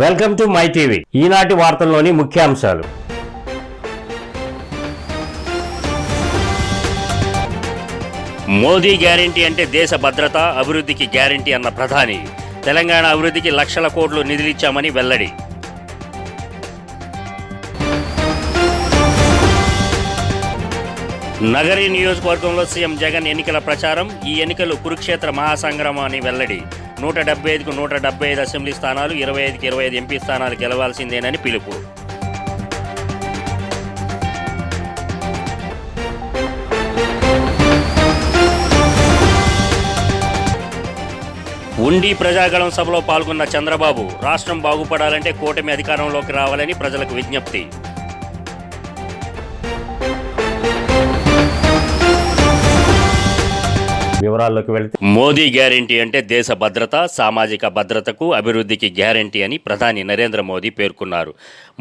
Welcome to my TV. ఈనాటి వార్తల్లోని ముఖ్యాంశాలు. మోదీ గ్యారంటీ అంటే దేశ భద్రత, అభివృద్ధికి గ్యారంటీ అన్న ప్రధాని. తెలంగాణ అభివృద్ధికి లక్షల కోట్లు నిధులిచ్చామని వెల్లడి. నగరి నియోజకవర్గంలో సీఎం జగన్ ఎన్నికల ప్రచారం. ఈ ఎన్నికలు కురుక్షేత్ర మహాసంగ్రామం అని వెల్లడి. 175కు 175 అసెంబ్లీ స్థానాలు, 25కి 25 ఎంపీ స్థానాలు గెలవాల్సిందేనని పిలుపు. ఉండి ప్రజాగళం సభలో పాల్గొన్న చంద్రబాబు, రాష్ట్రం బాగుపడాలంటే కూటమి అధికారంలోకి రావాలని ప్రజలకు విజ్ఞప్తి. వివరాల్లోకి వెళ్తే, మోదీ గ్యారంటీ అంటే దేశ భద్రత, సామాజిక భద్రతకు, అభివృద్ధికి గ్యారంటీ అని ప్రధాని నరేంద్ర మోదీ పేర్కొన్నారు.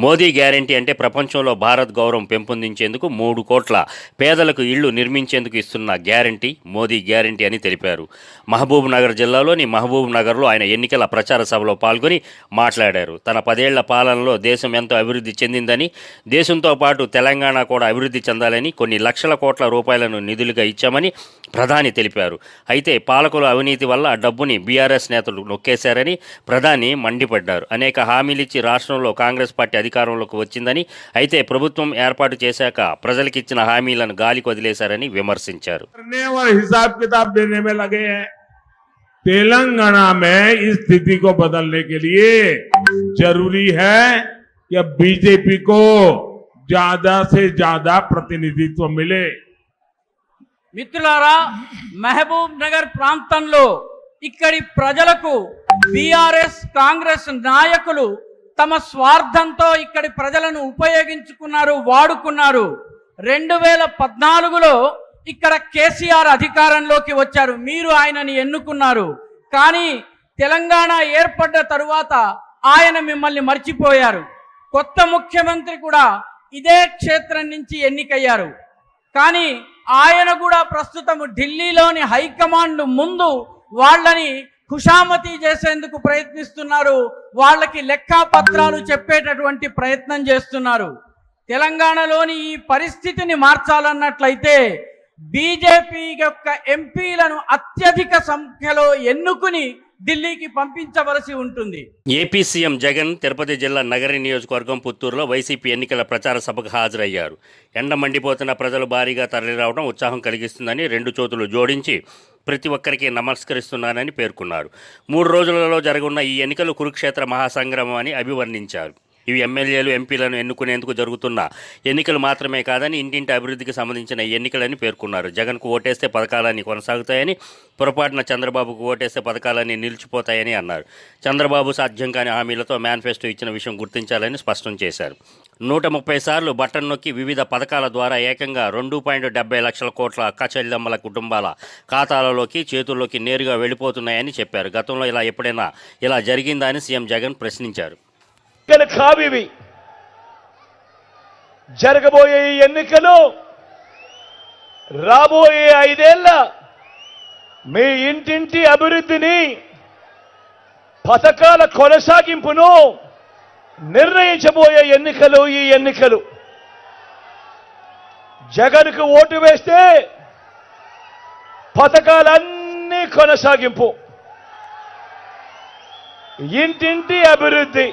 మోదీ గ్యారంటీ అంటే ప్రపంచంలో భారత్ గౌరవం పెంపొందించేందుకు 3 కోట్ల పేదలకు ఇళ్లు నిర్మించేందుకు ఇస్తున్న గ్యారంటీ మోదీ గ్యారంటీ అని తెలిపారు. మహబూబ్ నగర్ జిల్లాలోని మహబూబ్ నగర్లో ఆయన ఎన్నికల ప్రచార సభలో పాల్గొని మాట్లాడారు. తన 10 ఏళ్ల పాలనలో దేశం ఎంతో అభివృద్ధి చెందిందని, దేశంతో పాటు తెలంగాణ కూడా అభివృద్ధి చెందాలని కొన్ని లక్షల కోట్ల రూపాయలను నిధులుగా ఇచ్చామని ప్రధాని తెలిపారు. అయితే పాలకుల అవినీతి వల్ల డబ్బుని బీఆర్ఎస్ నేతలు నొక్కేశారని ప్రధాని మండిపడ్డారు. అనేక హామీలిచ్చి రాష్ట్రంలో కాంగ్రెస్ పార్టీ అధికారంలోకి వచ్చిందని, అయితే ప్రభుత్వం ఏర్పాటు చేశాక ప్రజలకిచ్చిన హామీలను గాలికి వదిలేశారని విమర్శించారు. तेलंगाना में इस स्थिति को बदलने के लिए जरूरी है कि बीजेपी को ज्यादा से ज्यादा प्रतिनिधित्व मिले. మిత్రులారా, మహబూబ్ నగర్ ప్రాంతంలో ఇక్కడి ప్రజలకు బీఆర్ఎస్ కాంగ్రెస్ నాయకులు తమ స్వార్థంతో ఇక్కడి ప్రజలను ఉపయోగించుకున్నారు, వాడుకున్నారు. 2014లో ఇక్కడ కేసీఆర్ అధికారంలోకి వచ్చారు, మీరు ఆయనని ఎన్నుకున్నారు. కానీ తెలంగాణ ఏర్పడ్డ తరువాత ఆయన మిమ్మల్ని మర్చిపోయారు. కొత్త ముఖ్యమంత్రి కూడా ఇదే క్షేత్రం నుంచి ఎన్నికయ్యారు. కానీ ఆయన కూడా ప్రస్తుతం ఢిల్లీలోని హైకమాండ్ ముందు వాళ్ళని ఖుషామతీ చేసేందుకు ప్రయత్నిస్తున్నారు, వాళ్ళకి లెక్కాపత్రాలు చెప్పేటటువంటి ప్రయత్నం చేస్తున్నారు. తెలంగాణలోని ఈ పరిస్థితిని మార్చాలన్నట్లయితే బీజేపీ యొక్క ఎంపీలను అత్యధిక సంఖ్యలో ఎన్నుకుని ఢిల్లీకి పంపించవలసి ఉంటుంది. ఏపీ సీఎం జగన్ తిరుపతి జిల్లా నగరి నియోజకవర్గం పుత్తూరులో వైసీపీ ఎన్నికల ప్రచార సభకు హాజరయ్యారు. ఎండ మండిపోతున్న ప్రజలు భారీగా తరలిరావడం ఉత్సాహం కలిగిస్తుందని 2 చేతులు జోడించి ప్రతి ఒక్కరికి నమస్కరిస్తున్నానని పేర్కొన్నారు. 3 రోజులలో జరగనున్న ఈ ఎన్నికలు కురుక్షేత్ర మహాసంగ్రామం అని అభివర్ణించారు. ఇవి ఎమ్మెల్యేలు, ఎంపీలను ఎన్నుకునేందుకు జరుగుతున్న ఎన్నికలు మాత్రమే కాదని ఇంటింటి అభివృద్ధికి సంబంధించిన ఎన్నికలని పేర్కొన్నారు. జగన్కు ఓటేస్తే పథకాలన్నీ కొనసాగుతాయని, పొరపాటున చంద్రబాబుకు ఓటేస్తే పథకాలన్నీ నిలిచిపోతాయని అన్నారు. చంద్రబాబు సాధ్యం కాని హామీలతో మేనిఫెస్టో ఇచ్చిన విషయం గుర్తించాలని స్పష్టం చేశారు. 130 సార్లు బటన్ నొక్కి వివిధ పథకాల ద్వారా ఏకంగా 2.70 లక్షల కోట్ల అక్కచెల్లెమ్మల కుటుంబాల ఖాతాలలోకి, చేతుల్లోకి నేరుగా వెళ్ళిపోతున్నాయని చెప్పారు. గతంలో ఎప్పుడైనా ఇలా జరిగిందా అని సీఎం జగన్ ప్రశ్నించారు. కావివి జరగబోయే ఎన్నికలు రాబోయే 5 ఏళ్ల మీ ఇంటింటి అభివృద్ధిని, పథకాల కొనసాగింపును నిర్ణయించబోయే ఎన్నికలు ఈ ఎన్నికలు. జగన్కు ఓటు వేస్తే పథకాలన్నీ కొనసాగింపు, ఇంటింటి అభివృద్ధి.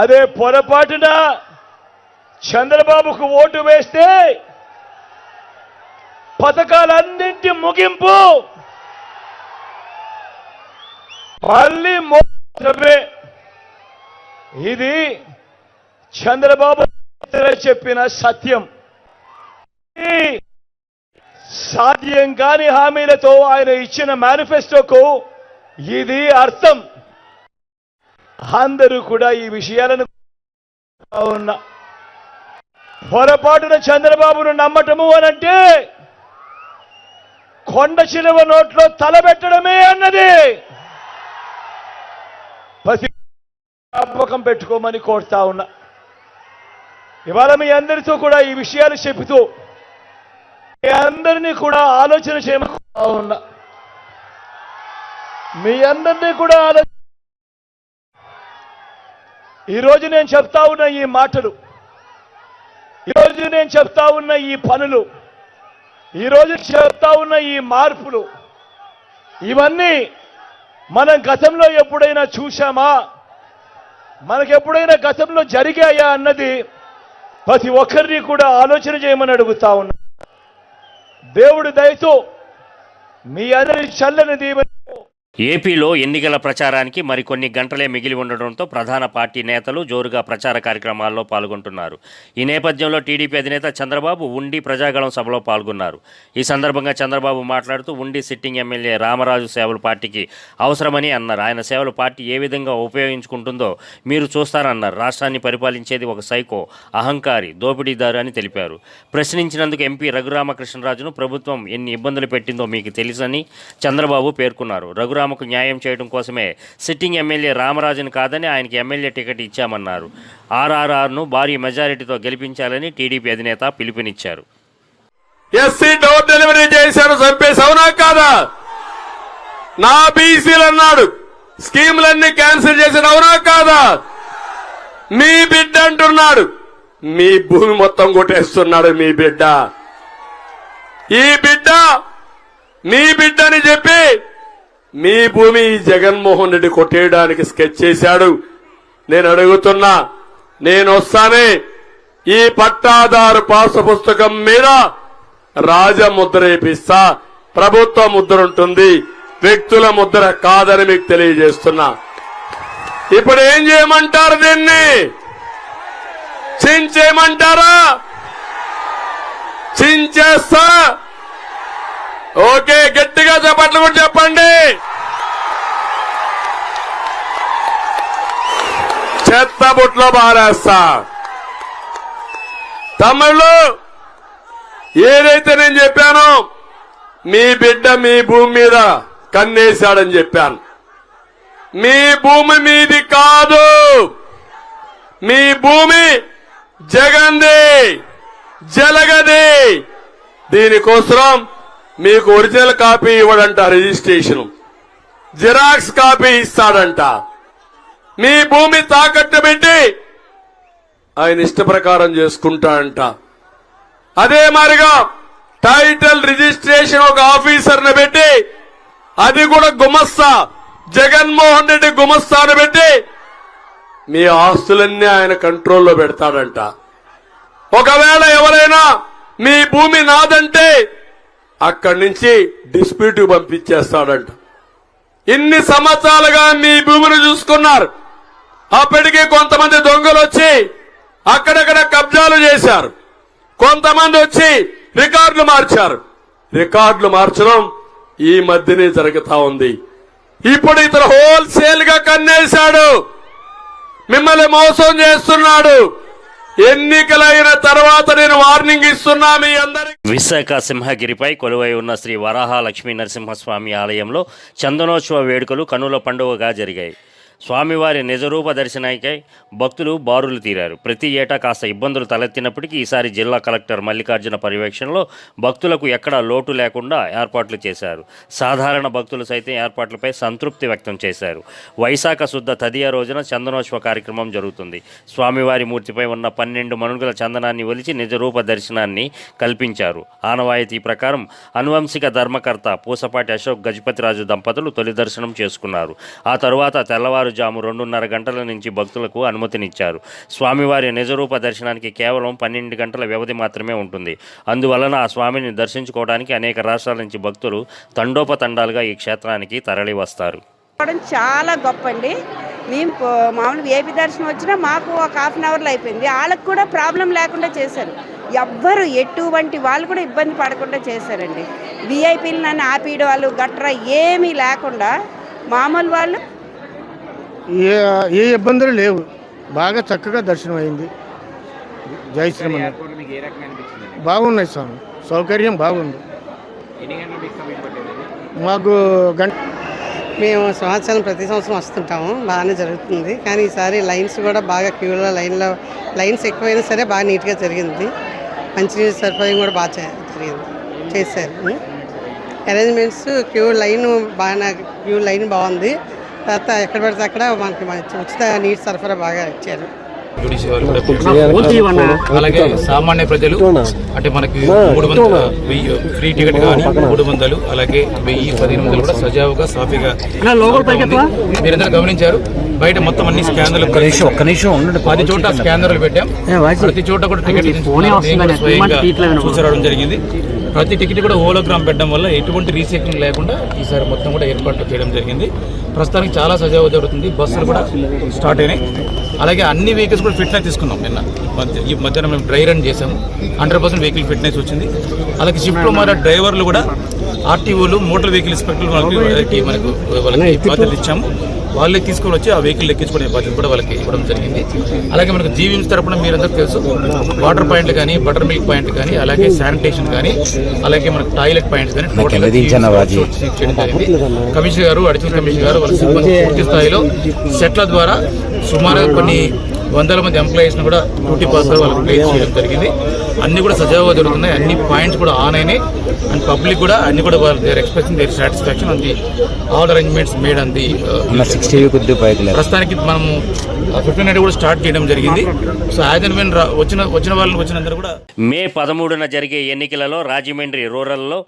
అదే పొరపాటున చంద్రబాబుకు ఓటు వేస్తే పథకాలన్నింటి ముగింపు, మళ్ళీ మోసమే. ఇది చంద్రబాబు చెప్పిన సత్యం. సాధ్యం కాని హామీలతో ఆయన ఇచ్చిన మేనిఫెస్టోకు ఇది అర్థం. అందరూ కూడా ఈ విషయాలను ఉన్న పొరపాటున చంద్రబాబును నమ్మటము అనంటే కొండ చిలువ నోట్లో తలబెట్టడమే అన్నది. జ్ఞాపకం పెట్టుకోమని కోరుతా ఉన్నా. ఇవాళ మీ అందరితో కూడా ఈ విషయాలు చెబుతూ మీ అందరినీ కూడా ఆలోచన చేయమని కోరుతా ఉన్నా. మీ అందరినీ కూడా ఈరోజు నేను చెప్తా ఉన్న ఈ మాటలు, ఈరోజు నేను చెప్తా ఉన్న ఈ పనులు, ఈరోజు చెప్తా ఉన్న ఈ మార్పులు, ఇవన్నీ మనం గతంలో ఎప్పుడైనా చూశామా, మనకెప్పుడైనా గతంలో జరిగాయా అన్నది ప్రతి ఒక్కరిని కూడా ఆలోచన చేయమని అడుగుతా ఉన్నా. దేవుడి దయతో మీ అందరి చల్లని దీవెన. ఏపీలో ఎన్నికల ప్రచారానికి మరికొన్ని గంటలే మిగిలి ఉండడంతో ప్రధాన పార్టీ నేతలు జోరుగా ప్రచార కార్యక్రమాల్లో పాల్గొంటున్నారు. ఈ నేపథ్యంలో టీడీపీ అధినేత చంద్రబాబు ఉండి ప్రజాగళం సభలో పాల్గొన్నారు. ఈ సందర్భంగా చంద్రబాబు మాట్లాడుతూ ఉండి సిట్టింగ్ ఎమ్మెల్యే రామరాజు సేవలు పార్టీకి అవసరమని అన్నారు. ఆయన సేవలు పార్టీ ఏ విధంగా ఉపయోగించుకుంటుందో మీరు చూస్తారన్నారు. రాష్ట్రాన్ని పరిపాలించేది ఒక సైకో, అహంకారి, దోపిడీదారు అని తెలిపారు. ప్రశ్నించినందుకు ఎంపీ రఘురామకృష్ణరాజును ప్రభుత్వం ఎన్ని ఇబ్బందులు పెట్టిందో మీకు తెలుసని చంద్రబాబు పేర్కొన్నారు. రఘురామకు న్యాయం చేయడం కోసమే సిట్టింగ్ ఎమ్మెల్యే రామరాజును కాదని ఆయనకి ఎమ్మెల్యే టికెట్ ఇచ్చామన్నారు. ఆర్ఆర్ఆర్ను భారీ మెజారిటీతో గెలిపించాలని టీడీపీ అధినేత పిలుపునిచ్చారు. ఎస్సీ డోర్ డెలివరీ చేశారు, చంపేసి అవునా కాదా? నా బీసీలు అన్నాడు, స్కీములన్నీ క్యాన్సిల్ చేశారు, అవునా కాదా? మీ బిడ్డ అంటున్నాడు, మీ భూమి మొత్తం కొట్టేస్తున్నాడు మీ బిడ్డ. ఈ బిడ్డ మీ బిడ్డని చెప్పి మీ భూమి జగన్మోహన్ రెడ్డి కొట్టేయడానికి స్కెచ్ చేశాడు. నేను అడుగుతున్నా, నేను వస్తానే ఈ పట్టాదారు పాస్ పుస్తకం మీద రాజముద్ర వేపిస్తా. ప్రభుత్వ ముద్ర ఉంటుంది, వ్యక్తుల ముద్ర కాదని మీకు తెలియజేస్తున్నా. ఇప్పుడు ఏం చేయమంటారు? దీన్ని చించేయమంటారా? చించేస్తా. ఓకే, గట్టిగా చెప్పట్లు కూడా చెప్పండి. చెత్త బుట్లో బారేస్తా. తమిళ్ళు ఏదైతే నేను చెప్పానో, మీ బిడ్డ మీ భూమి మీద కన్నేశాడని చెప్పాను. మీ భూమి మీది కాదు, మీ భూమి జగంది, జలగది. దీనికోసం మీకు ఒరిజినల్ కాపీ ఇవ్వడంట, రిజిస్ట్రేషన్ జిరాక్స్ కాపీ ఇస్తాడంట. మీ భూమి తాకట్టు పెట్టి ఆయన ఇష్ట ప్రకారం చేసుకుంటాడంట. అదే మాదిరిగా టైటిల్ రిజిస్ట్రేషన్ ఒక ఆఫీసర్ని పెట్టి, అది కూడా గుమస్తా, జగన్మోహన్ రెడ్డి గుమస్తాను పెట్టి మీ ఆస్తులన్నీ ఆయన కంట్రోల్లో పెడతాడంట. ఒకవేళ ఎవరైనా మీ భూమి నాదంటే అక్కడి నుంచి డిస్ప్యూట్ పంపించేస్తాడంట. ఇన్ని సంవత్సరాలుగా మీ భూమిని చూసుకున్నారు. అప్పటికి కొంతమంది దొంగలు వచ్చి అక్కడక్కడ కబ్జాలు చేశారు, కొంతమంది వచ్చి రికార్డులు మార్చారు. రికార్డులు మార్చడం ఈ మధ్యనే జరుగుతా ఉంది. ఇప్పుడు ఇతను హోల్సేల్ గా కన్నేశాడు, మిమ్మల్ని మోసం చేస్తున్నాడు. ఎన్నికలైన తర్వాత నేను వార్నింగ్ ఇస్తున్నా మీ అందరికీ. విశాఖ సింహగిరిపై కొలువై ఉన్న శ్రీ వరాహ లక్ష్మీ నరసింహస్వామి ఆలయంలో చందనోత్సవ వేడుకలు కన్నుల పండుగగా జరిగాయి. స్వామివారి నిజరూప దర్శనానికై భక్తులు బారులు తీరారు. ప్రతి ఏటా కాస్త ఇబ్బందులు తలెత్తినప్పటికీ ఈసారి జిల్లా కలెక్టర్ మల్లికార్జున పర్యవేక్షణలో భక్తులకు ఎక్కడా లోటు లేకుండా ఏర్పాట్లు చేశారు. సాధారణ భక్తులు సైతం ఏర్పాట్లపై సంతృప్తి వ్యక్తం చేశారు. వైశాఖ శుద్ధ తదియ రోజున చందనోత్సవ కార్యక్రమం జరుగుతుంది. స్వామివారి మూర్తిపై ఉన్న 12 మణుగుల చందనాన్ని ఒలిచి నిజరూప దర్శనాన్ని కల్పించారు. ఆనవాయితీ ప్రకారం అనువంశిక ధర్మకర్త పూసపాటి అశోక్ గజపతిరాజు దంపతులు తొలి దర్శనం చేసుకున్నారు. ఆ తరువాత తెల్లవారుజాము 2:30 గంటల నుంచి భక్తులకు అనుమతినిచ్చారు. స్వామివారి నిజరూప దర్శనానికి కేవలం 12 గంటల వ్యవధి మాత్రమే ఉంటుంది. అందువలన ఆ స్వామిని దర్శించుకోవడానికి అనేక రాష్ట్రాల నుంచి భక్తులు తండోపతండాలుగా ఈ క్షేత్రానికి తరలి వస్తారు. చాలా గొప్ప అండి. మేము మామూలు ఏపీ దర్శనం వచ్చినా మాకు ఒక ½ అన్ అవర్లో అయిపోయింది. వాళ్ళకు కూడా ప్రాబ్లం లేకుండా చేశారు. ఎవ్వరు ఎటువంటి వాళ్ళు కూడా ఇబ్బంది పడకుండా చేశారండి. విఐపీలు నన్ను ఆపేయడం వాళ్ళు గట్రా ఏమీ లేకుండా మామూలు వాళ్ళు ఏ ఇబ్బందులు లేవు. బాగా చక్కగా దర్శనం అయింది. జై శ్రీమన్. బాగున్నాయి స్వామి, సౌకర్యం బాగుంది. మాకు మేము సంవత్సరం ప్రతి సంవత్సరం వస్తుంటాము, బాగానే జరుగుతుంది. కానీ ఈసారి లైన్స్ కూడా బాగా క్యూలో లైన్స్ ఎక్కువైనా సరే బాగా నీట్గా జరిగింది. మంచినీరు సరిపోయి కూడా బాగా జరిగింది, చేశారు. అరేంజ్మెంట్స్ క్యూ లైన్ బాగా బాగుంది. తర్వాత ఎక్కడ పడితే అక్కడ మనకి మంచి ఉచిత నీటి సరఫరా బాగా ఇచ్చారు. అలాగే సామాన్య ప్రజలు అంటే మనకి 300 ఫ్రీ టికెట్ కానీ 300 అలాగే 1000-1500 కూడా సజావుగా సాఫీగా మీరందరూ గమనించారు. బయట మొత్తం అన్ని స్కానర్లు ఒక్క నిమిషం 10 చోట్ల స్కానర్లు పెట్టాం. ప్రతి చోట కూడా టికెట్ చూసరావడం జరిగింది. ప్రతి టికెట్ కూడా హోలోగ్రామ్ పెట్టడం వల్ల ఎటువంటి రీసైక్లింగ్ లేకుండా ఈసారి మొత్తం కూడా ఏర్పాట్లు చేయడం జరిగింది. ప్రస్తుతానికి చాలా సజావుగా జరుగుతుంది. బస్సులు కూడా స్టార్ట్ అయినాయి. అలాగే అన్ని వెహికల్స్ కూడా ఫిట్నెస్ తీసుకున్నాం. నిన్న ఈ మధ్యాహ్నం మేము డ్రై రన్ చేసాము. 100% వెహికల్ ఫిట్నెస్ వచ్చింది. అలాగే షిఫ్ట్లో మారే డ్రైవర్లు కూడా ఆర్టీఓలు మోటార్ వెహికల్ ఇన్స్పెక్టర్లు వాళ్ళకి బాధ్యతలు ఇచ్చాము. వాళ్ళే తీసుకొని వచ్చి ఆ వెహికల్ ఎక్కించుకునే బాధ్యత కూడా వాళ్ళకి ఇవ్వడం జరిగింది. అలాగే మనకు జీవీఎంసీ తరపున మీరందరూ తెలుసు వాటర్ పాయింట్లు కానీ బటర్ మిల్క్ పాయింట్ కానీ అలాగే శానిటేషన్ కానీ అలాగే మనకు టాయిలెట్ పాయింట్స్ కానీ చేయడం జరిగింది. కమిషనర్ గారు అడిషనల్ కమిషనర్ గారు వాళ్ళ సిబ్బంది పూర్తి స్థాయిలో సెట్ల ద్వారా సుమారుగా కొన్ని వందల మంది ఎంప్లాయీస్ని కూడా డ్యూటీ పాస్ వాళ్ళకి ప్లేస్ చేయడం జరిగింది. అన్ని కూడా సజావుగా జరుగుతున్నాయి. అన్ని పాయింట్స్ కూడా ఆన్ అయినాయి. అండ్ పబ్లిక్ కూడా అన్ని కూడా their expressing their satisfaction on the all arrangements made on the ప్రస్తుతానికి మనం 1500 కూడా స్టార్ట్ చేయడం జరిగింది. సో యాజ్ అండ్ వెన్ వచ్చిన వాళ్ళని వచ్చినందరూ కూడా మే 13న జరిగే ఎన్నికలలో రాజమండ్రి రూరల్లో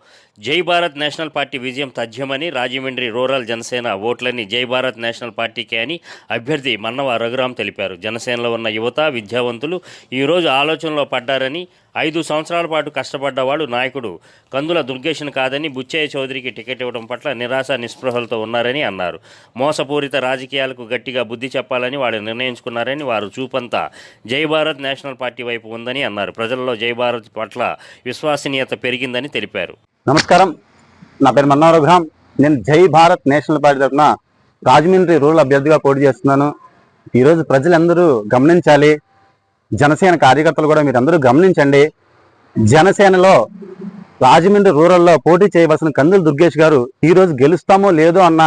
జై భారత్ నేషనల్ పార్టీ విజయం తథ్యమని, రాజమండ్రి రూరల్ జనసేన ఓట్లని జై భారత్ నేషనల్ పార్టీకే అని అభ్యర్థి మన్నవ రఘురాం తెలిపారు. జనసేనలో ఉన్న యువత విద్యావంతులు ఈరోజు ఆలోచనలో పడ్డారని, 5 సంవత్సరాల పాటు కష్టపడ్డవాడు నాయకుడు కందుల దుర్గేష్ను కాదని బుచ్చయ్య చౌదరికి టికెట్ ఇవ్వడం పట్ల నిరాశ నిస్పృహలతో ఉన్నారని అన్నారు. మోసపూరిత రాజకీయాలకు గట్టిగా బుద్ధి చెప్పాలని వాడు నిర్ణయించుకున్నారని, వారు చూపంతా జై భారత్ నేషనల్ పార్టీ వైపు ఉందని అన్నారు. ప్రజల్లో జై భారత్ పట్ల విశ్వసనీయత పెరిగిందని తెలిపారు. నమస్కారం, నా పేరు మన్నవ రఘురాం. నేను జై భారత్ నేషనల్ పార్టీ తరఫున రాజమండ్రి రూరల్ అభ్యర్థిగా పోటీ చేస్తున్నాను. ఈరోజు ప్రజలందరూ గమనించాలి, జనసేన కార్యకర్తలు కూడా మీరందరూ గమనించండి. జనసేనలో రాజమండ్రి రూరల్లో పోటీ చేయవలసిన కందుల దుర్గేష్ గారు ఈరోజు గెలుస్తామో లేదో అన్న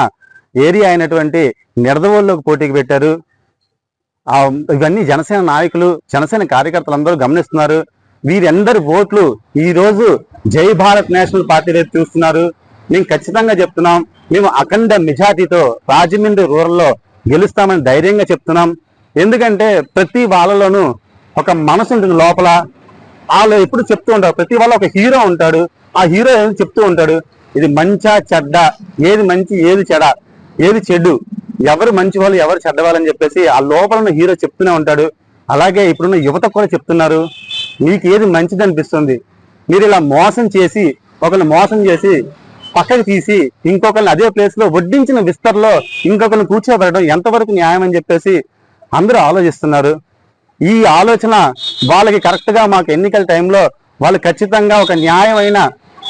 ఏరియా అయినటువంటి నిడదవోలులోకి పోటీకి పెట్టారు. ఇవన్నీ జనసేన నాయకులు, జనసేన కార్యకర్తలందరూ గమనిస్తున్నారు. వీరందరి ఓట్లు ఈరోజు జై భారత్ నేషనల్ పార్టీ వైపు చూస్తున్నారు. మేము ఖచ్చితంగా చెప్తున్నాం, మేము అఖండ మెజార్టీతో రాజమండ్రి రూరల్లో గెలుస్తామని ధైర్యంగా చెప్తున్నాం. ఎందుకంటే ప్రతి వాళ్ళలోనూ ఒక మనసు ఉంటుంది లోపల. వాళ్ళు ఎప్పుడు చెప్తూ ఉంటారు, ప్రతి వాళ్ళ ఒక హీరో ఉంటాడు. ఆ హీరో చెప్తూ ఉంటాడు, ఇది మంచా చెడ్డ, ఏది మంచి ఏది చెడ, ఏది చెడు, ఎవరు మంచి వాళ్ళు ఎవరు చెడ్డవాళ్ళని చెప్పేసి ఆ లోపల ఉన్న హీరో చెప్తూనే ఉంటాడు. అలాగే ఇప్పుడున్న యువత కూడా చెప్తున్నారు, మీకు ఏది మంచిది అనిపిస్తుంది, మీరు ఇలా మోసం చేసి ఒకరిని మోసం చేసి పక్కకి తీసి ఇంకొకరిని అదే ప్లేస్ లో వడ్డించిన విస్తరలో ఇంకొకరిని కూర్చోబెట్టడం ఎంతవరకు న్యాయం అని చెప్పేసి అందరూ ఆలోచిస్తున్నారు. ఈ ఆలోచన వాళ్ళకి కరెక్ట్ గా మాకు ఎన్నికల టైంలో వాళ్ళు ఖచ్చితంగా ఒక న్యాయమైన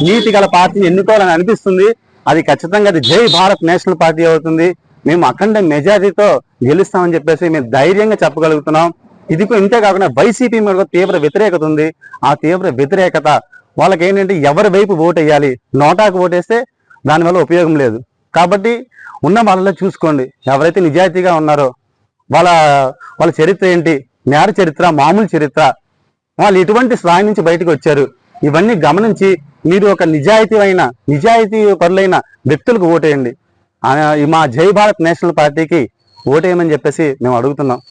నీతి గల పార్టీని ఎన్నుకోవాలని అనిపిస్తుంది. అది ఖచ్చితంగా అది జై భారత్ నేషనల్ పార్టీ అవుతుంది. మేము అఖండ మెజారిటీతో గెలుస్తామని చెప్పేసి మేము ధైర్యంగా చెప్పగలుగుతున్నాం. ఇది ఇంతే కాకుండా వైసీపీ మీద తీవ్ర వ్యతిరేకత ఉంది. ఆ తీవ్ర వ్యతిరేకత వాళ్ళకి ఏంటంటే ఎవరి వైపు ఓటు వేయాలి, నోటాకు ఓటేస్తే దానివల్ల ఉపయోగం లేదు. కాబట్టి ఉన్న వాళ్ళలో చూసుకోండి, ఎవరైతే నిజాయితీగా ఉన్నారో వాళ్ళ చరిత్ర ఏంటి, నేర చరిత్ర, మామూలు చరిత్ర, వాళ్ళు ఎటువంటి స్థాయి నుంచి బయటకు వచ్చారు, ఇవన్నీ గమనించి మీరు ఒక నిజాయితీ పరులైన వ్యక్తులకు ఓటేయండి. మా జై భారత్ నేషనల్ పార్టీకి ఓటేయమని చెప్పేసి మేము అడుగుతున్నాం.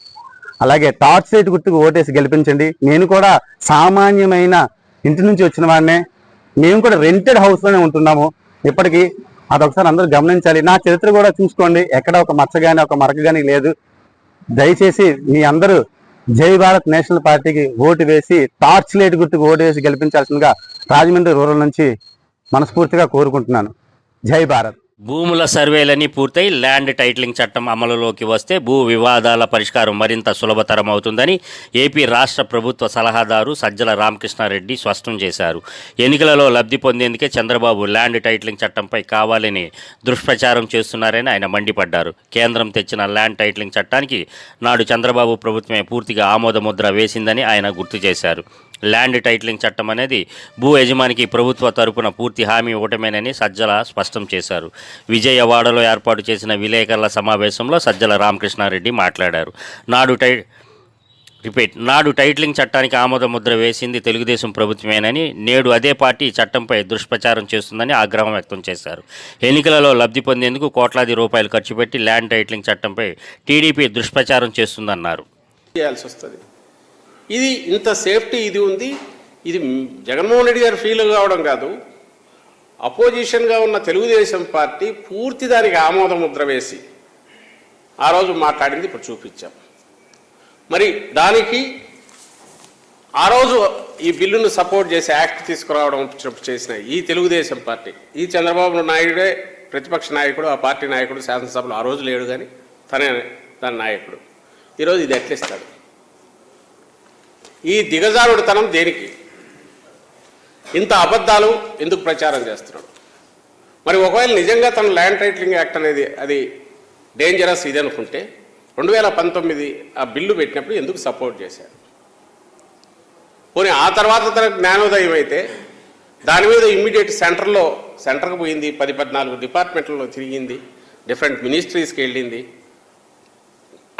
అలాగే టార్చ్ లైట్ గుర్తుకు ఓటేసి గెలిపించండి. నేను కూడా సామాన్యమైన ఇంటి నుంచి వచ్చిన వాడినే, మేము కూడా రెంటెడ్ హౌస్ లోనే ఉంటున్నాము ఇప్పటికీ. అదొకసారి అందరూ గమనించాలి. నా చరిత్ర కూడా చూసుకోండి, ఎక్కడ ఒక మచ్చ కానీ ఒక మరక కానీ లేదు. దయచేసి మీ అందరూ జై భారత్ నేషనల్ పార్టీకి ఓటు వేసి టార్చ్ లైట్ గుర్తుకు ఓటు వేసి గెలిపించాల్సిందిగా రాజమండ్రి రూరల్ నుంచి మనస్ఫూర్తిగా కోరుకుంటున్నాను. జై భారత్. భూముల సర్వేలన్నీ పూర్తయి ల్యాండ్ టైటిలింగ్ చట్టం అమలులోకి వస్తే భూ వివాదాల పరిష్కారం మరింత సులభతరం అవుతుందని ఏపీ రాష్ట్ర ప్రభుత్వ సలహాదారు సజ్జల రామకృష్ణారెడ్డి స్పష్టం చేశారు. ఎన్నికలలో లబ్ధి పొందేందుకే చంద్రబాబు ల్యాండ్ టైటిలింగ్ చట్టంపై కావాలని దుష్ప్రచారం చేస్తున్నారని ఆయన మండిపడ్డారు. కేంద్రం తెచ్చిన ల్యాండ్ టైటిలింగ్ చట్టానికి నాడు చంద్రబాబు ప్రభుత్వమే పూర్తిగా ఆమోదముద్ర వేసిందని ఆయన గుర్తు చేశారు. ల్యాండ్ టైటిలింగ్ చట్టం అనేది భూ యజమానికి ప్రభుత్వ తరపున పూర్తి హామీ ఇవ్వటమేనని సజ్జల స్పష్టం చేశారు. విజయవాడలో ఏర్పాటు చేసిన విలేకరుల సమావేశంలో సజ్జల రామకృష్ణారెడ్డి మాట్లాడారు. రిపీట్. నాడు టైటిలింగ్ చట్టానికి ఆమోద ముద్ర వేసింది తెలుగుదేశం ప్రభుత్వమేనని, నేడు అదే పార్టీ చట్టంపై దుష్ప్రచారం చేస్తుందని ఆగ్రహం వ్యక్తం చేశారు. ఎన్నికలలో లబ్ధి పొందేందుకు కోట్లాది రూపాయలు ఖర్చు పెట్టి ల్యాండ్ టైటిలింగ్ చట్టంపై టీడీపీ దుష్ప్రచారం చేస్తుందన్నారు. చేయాల్సి వస్తుంది. ఇది ఇంత సేఫ్టీ ఇది ఉంది. ఇది జగన్మోహన్ రెడ్డి గారు ఫీల్ కావడం కాదు, అపోజిషన్గా ఉన్న తెలుగుదేశం పార్టీ పూర్తి దానికి ఆమోద ముద్ర వేసి ఆ రోజు మాట్లాడింది ఇప్పుడు చూపించాం. మరి దానికి ఆ రోజు ఈ బిల్లును సపోర్ట్ చేసి యాక్ట్ తీసుకురావడం చేసిన ఈ తెలుగుదేశం పార్టీ, ఈ చంద్రబాబు నాయుడే ప్రతిపక్ష నాయకుడు, ఆ పార్టీ నాయకుడు, శాసనసభలో ఆ రోజు లేడు కానీ తనే దాని నాయకుడు. ఈరోజు ఇది ఎట్లిస్తాడు? ఈ దిగజారుడుతనం దేనికి? ఇంత అబద్ధాలు ఎందుకు ప్రచారం చేస్తున్నాడు? మరి ఒకవేళ నిజంగా తన ల్యాండ్ టైటిలింగ్ యాక్ట్ అనేది అది డేంజరస్ ఇది అనుకుంటే 2019 ఆ బిల్లు పెట్టినప్పుడు ఎందుకు సపోర్ట్ చేశారు? పోనీ ఆ తర్వాత తన జ్ఞానోదయం అయితే దాని మీద ఇమ్మీడియట్ సెంటర్కి పోయింది, 10-14 డిపార్ట్మెంట్లలో తిరిగింది, డిఫరెంట్ మినిస్ట్రీస్కి వెళ్ళింది,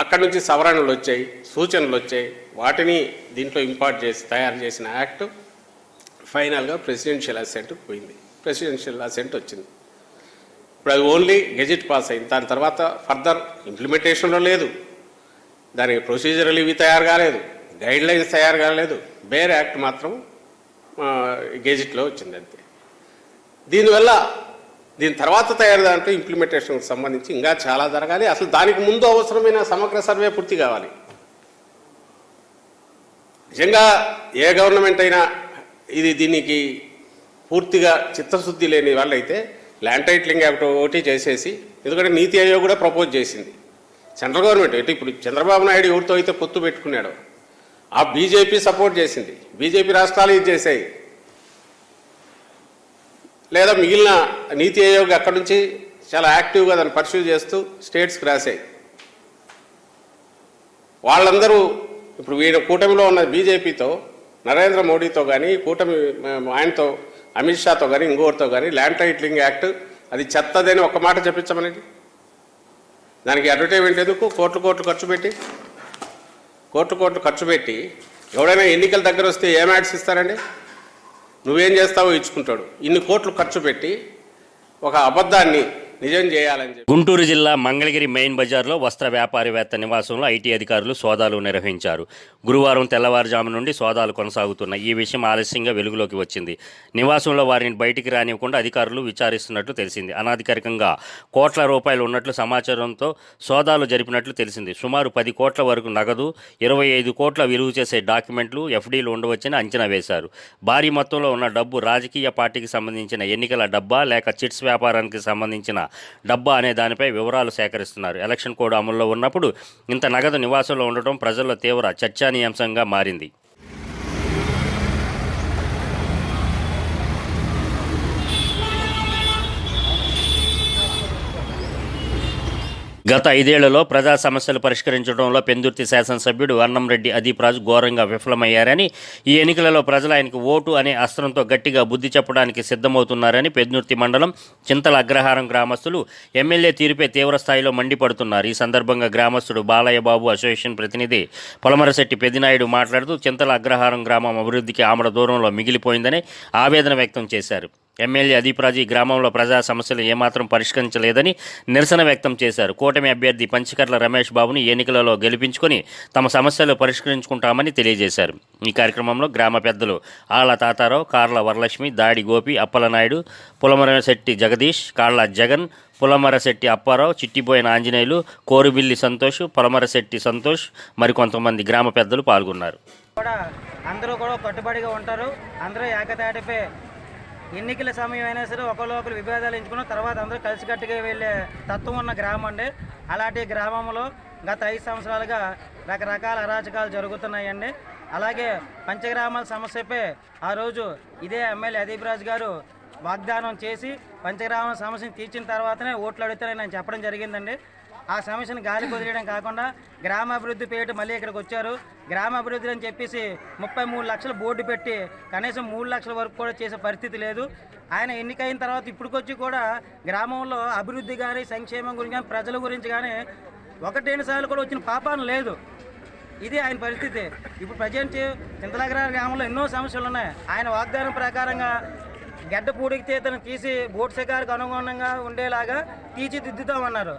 అక్కడి నుంచి సవరణలు వచ్చాయి, సూచనలు వచ్చాయి, వాటిని దీంట్లో ఇంపార్ట్ చేసి తయారు చేసిన యాక్ట్ ఫైనల్గా ప్రెసిడెన్షియల్ అసెంట్కి పోయింది. ప్రెసిడెన్షియల్ అసెంట్ వచ్చింది. ఇప్పుడు అది ఓన్లీ గెజిట్ పాస్ అయింది. దాని తర్వాత ఫర్దర్ ఇంప్లిమెంటేషన్లో లేదు, దానికి ప్రొసీజరల్ ఇవి తయారు కాలేదు, గైడ్ లైన్స్ తయారు కాలేదు, బేర్ యాక్ట్ మాత్రం గెజిట్లో వచ్చింది అంతే. దీనివల్ల దీని తర్వాత తయారు దాంట్లో ఇంప్లిమెంటేషన్కి సంబంధించి ఇంకా చాలా జరగాలి. అసలు దానికి ముందు అవసరమైన సమగ్ర సర్వే పూర్తి కావాలి. నిజంగా ఏ గవర్నమెంట్ అయినా దీనికి పూర్తిగా చిత్తశుద్ధి లేని వాళ్ళైతే ల్యాండ్ టైటిలింగ్ యాక్ట్ ఒకటి చేసేసి, ఎందుకంటే నీతి ఆయోగ్ కూడా ప్రపోజ్ చేసింది, సెంట్రల్ గవర్నమెంట్ అంటే ఇప్పుడు చంద్రబాబు నాయుడు ఎవరితో అయితే పొత్తు పెట్టుకున్నాడో ఆ బీజేపీ సపోర్ట్ చేసింది, బీజేపీ రాష్ట్రాలు ఇది చేసాయి, లేదా మిగిలిన నీతి ఆయోగ్ అక్కడి నుంచి చాలా యాక్టివ్గా దాన్ని పర్స్యూ చేస్తూ స్టేట్స్కి రాశాయి. వాళ్ళందరూ ఇప్పుడు వీళ్ళ కూటమిలో ఉన్న బీజేపీతో, నరేంద్ర మోడీతో కానీ, కూటమి ఆయనతో అమిత్ షాతో కానీ, ఇంకోరితో కానీ ల్యాండ్ టైటిలింగ్ యాక్ట్ అది చెత్తదని ఒక్క మాట చెప్పించమనండి. దానికి అడ్వర్టైజ్మెంట్ ఎందుకు? కోట్లు ఖర్చు పెట్టి ఎవడైనా ఎన్నికల దగ్గర వస్తే ఏం యాడ్స్ ఇస్తారండి? నువ్వేం చేస్తావో ఇచ్చుకుంటాడు. ఇన్ని కోట్లు ఖర్చు పెట్టి ఒక అబద్ధాన్ని నిజం చేయాలని చెప్పి. గుంటూరు జిల్లా మంగళగిరి మెయిన్ బజార్లో వస్త్ర వ్యాపారవేత్త నివాసంలో ఐటీ అధికారులు సోదాలు నిర్వహించారు. గురువారం తెల్లవారుజాము నుండి సోదాలు కొనసాగుతున్నాయి. ఈ విషయం ఆలస్యంగా వెలుగులోకి వచ్చింది. నివాసంలో వారిని బయటికి రానివ్వకుండా అధికారులు విచారిస్తున్నట్లు తెలిసింది. అనధికారికంగా కోట్ల రూపాయలు ఉన్నట్లు సమాచారంతో సోదాలు జరిపినట్లు తెలిసింది. సుమారు 10 కోట్ల వరకు నగదు, 25 కోట్ల విలువ చేసే డాక్యుమెంట్లు, ఎఫ్డీలు ఉండవచ్చని అంచనా వేశారు. భారీ మొత్తంలో ఉన్న డబ్బు రాజకీయ పార్టీకి సంబంధించిన ఎన్నికల డబ్బా లేక చిట్స్ వ్యాపారానికి సంబంధించిన డబ్బా అనే దానిపై వివరాలు సేకరిస్తున్నారు. ఎలక్షన్ కోడ్ అమల్లో ఉన్నప్పుడు ఇంత నగదు నివాసంలో ఉండటం ప్రజల్లో తీవ్ర చర్చానీయాంశంగా మారింది. గత 5 ఏళ్లలో ప్రజా సమస్యలు పరిష్కరించడంలో పెందుర్తి శాసనసభ్యుడు అన్నంరెడ్డి అదీప్ రాజు ఘోరంగా విఫలమయ్యారని, ఈ ఎన్నికలలో ప్రజలు ఆయనకు ఓటు అనే అస్త్రంతో గట్టిగా బుద్ధి చెప్పడానికి సిద్ధమవుతున్నారని పెందుర్తి మండలం చింతల అగ్రహారం గ్రామస్తులు ఎమ్మెల్యే తీరుపై తీవ్ర స్థాయిలో మండిపడుతున్నారు. ఈ సందర్భంగా గ్రామస్తుడు బాలయ్య బాబు అసోసియేషన్ ప్రతినిధి పొలమరశెట్టి పెద్దినాయుడు మాట్లాడుతూ చింతల అగ్రహారం గ్రామం అభివృద్ధికి ఆమడ దూరంలో మిగిలిపోయిందని ఆవేదన వ్యక్తం చేశారు. ఎమ్మెల్యే అదీప్ రాజు ఈ గ్రామంలో ప్రజా సమస్యలు ఏమాత్రం పరిష్కరించలేదని నిరసన వ్యక్తం చేశారు. కూటమి అభ్యర్థి పంచకర్ల రమేష్ బాబుని ఎన్నికలలో గెలిపించుకొని తమ సమస్యలు పరిష్కరించుకుంటామని తెలియజేశారు. ఈ కార్యక్రమంలో గ్రామ పెద్దలు ఆళ్ల తాతారావు, కార్ల వరలక్ష్మి, దాడి గోపి, అప్పలనాయుడు, పులమరశెట్టి జగదీష్, కాళ్ల జగన్, పులమరశెట్టి అప్పారావు, చిట్టిపోయిన ఆంజనేయులు, కోరుబిల్లి సంతోష్, పొలమరశెట్టి సంతోష్ మరికొంతమంది గ్రామ పెద్దలు పాల్గొన్నారు. అందరూ కూడా కట్టుబడిగా ఉంటారు. అందరూ ఏకతాటిపై ఎన్నికల సమయం అయినా సరే ఒకరు విభేదాలు ఎంచుకున్న తర్వాత అందరూ కలిసికట్టుగా వెళ్ళే తత్వం ఉన్న గ్రామం అండి. అలాంటి గ్రామంలో గత 5 సంవత్సరాలుగా రకరకాల అరాచకాలు జరుగుతున్నాయండి. అలాగే పంచగ్రామాల సమస్యపై ఆ రోజు ఇదే ఎమ్మెల్యే అదీప్ రాజు గారు వాగ్దానం చేసి పంచగ్రామాల సమస్యను తీర్చిన తర్వాతనే ఓట్లు అడుగుతారని నేను చెప్పడం జరిగిందండి. ఆ సమస్యను గాలి కుదిరేయడం కాకుండా గ్రామాభివృద్ధి పేరు మళ్ళీ ఇక్కడికి వచ్చారు. గ్రామాభివృద్ధి అని చెప్పేసి 33 లక్షలు బోర్డు పెట్టి కనీసం 3 లక్షల వరకు కూడా చేసే పరిస్థితి లేదు. ఆయన ఎన్నికైన తర్వాత ఇప్పటికొచ్చి కూడా గ్రామంలో అభివృద్ధి కానీ, సంక్షేమం గురించి కానీ, ప్రజల గురించి కానీ 1-2 సార్లు కూడా వచ్చిన పాపాన లేదు. ఇది ఆయన పరిస్థితి. ఇప్పుడు ప్రజెంట్ చింతలగ్రామ గ్రామంలో ఎన్నో సమస్యలు ఉన్నాయి. ఆయన వాగ్దానం ప్రకారంగా గడ్డ పూడికితే తను తీసి బోట్ శిఖారికి అనుగుణంగా ఉండేలాగా తీర్చిదిద్దుతామన్నారు.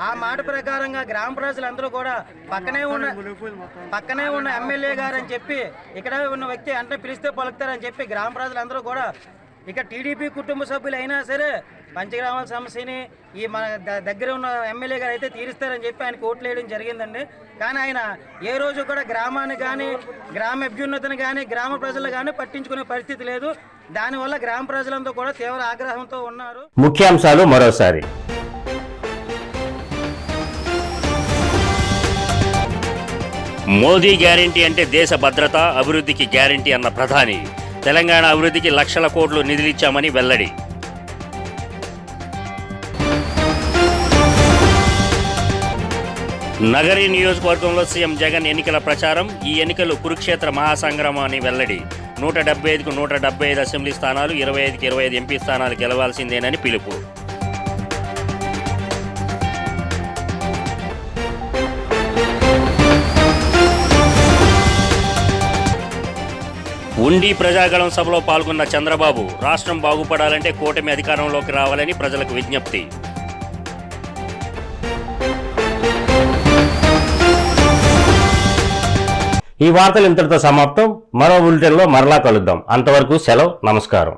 ఆ మాట ప్రకారంగా గ్రామ ప్రజలందరూ కూడా పక్కనే ఉన్న ఎమ్మెల్యే గారు అని చెప్పి ఇక్కడ ఉన్న వ్యక్తి అంటే పిలిస్తే పలుకుతారని చెప్పి గ్రామ ప్రజలందరూ కూడా ఇక టీడీపీ కుటుంబ సభ్యులు అయినా సరే పంచగ్రామాల సమస్యని ఈ మన దగ్గర ఉన్న ఎమ్మెల్యే గారు అయితే తీరుస్తారని చెప్పి ఆయనకు ఓట్లు వేయడం జరిగిందండి. కానీ ఆయన ఏ రోజు కూడా గ్రామాన్ని కానీ గ్రామ అభ్యున్నతిని కానీ గ్రామ ప్రజలు కానీ పట్టించుకునే పరిస్థితి లేదు. దానివల్ల గ్రామ ప్రజలంతా కూడా తీవ్ర ఆగ్రహంతో ఉన్నారు. ముఖ్యాంశాలు మరోసారి. మోదీ గ్యారంటీ అంటే దేశ భద్రత అభివృద్ధికి గ్యారంటీ అన్న ప్రధాని. తెలంగాణ అభివృద్ధికి లక్షల కోట్లు నిధులిచ్చామని వెల్లడి. నగరి నియోజకవర్గంలో సీఎం జగన్ ఎన్నికల ప్రచారం. ఈ ఎన్నికలు కురుక్షేత్ర మహాసంగ్రామం అని వెల్లడి. 175కు 175 అసెంబ్లీ స్థానాలు, 25కి 25 ఎంపీ స్థానాలు గెలవాల్సిందేనని పిలుపు. ఉండి ప్రజాగళం సభలో పాల్గొన్న చంద్రబాబు రాష్ట్రం బాగుపడాలంటే కూటమి అధికారంలోకి రావాలని ప్రజలకు విజ్ఞప్తి. ఈ వార్తలు ఇంతటితో సమాప్తం. మరో బులెటిన్లో మరలా కలుద్దాం. అంతవరకు సెలవు. నమస్కారం.